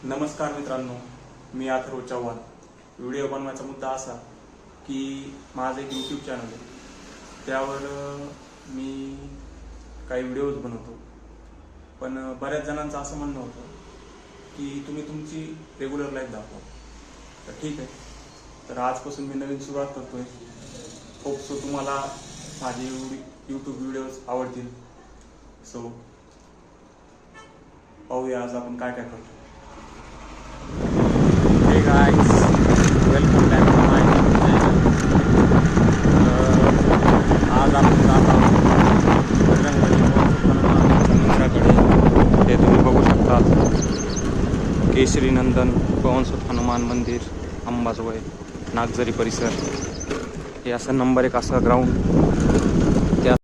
नमस्कार मित्रांनो, मी अथर्व चव्हाण. व्हिडिओ बनवायचा मुद्दा असा की माझं एक यूट्यूब चॅनल आहे. त्यावर मी काही व्हिडिओज बनवतो. पण बऱ्याच जणांचं असं म्हणणं होतं की तुम्ही तुमची रेग्युलर लाईफ दाखवा. तर ठीक आहे, तर आजपासून मी नवीन सुरुवात करतोय. होप सो तुम्हाला माझे यूट्यूब व्हिडिओज आवडतील. सो पाहूया आज आपण काय काय करतो. Hey guys, welcome back to my channel. आज आपण जात आहोत बजरंगबली मंदिराकडे. ते तुम्ही बघू शकता, केशरी नंदन पवनसुत हनुमान मंदिर, अंबाजोगाई, नागझरी परिसर. हे असं नंबर 1 असं ग्राउंड. त्या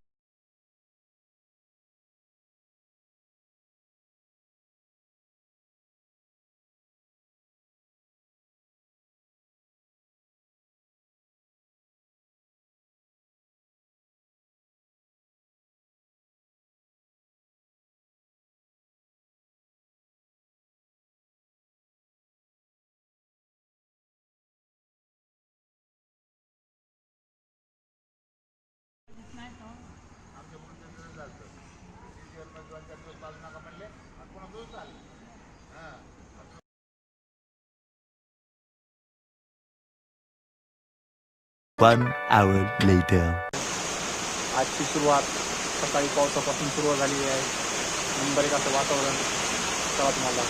One hour later. आजची सुरुवात सकाळी पावसापासून सुरुवात झाली आहे. नंबर 1 असं वातावरण. चला तुम्हाला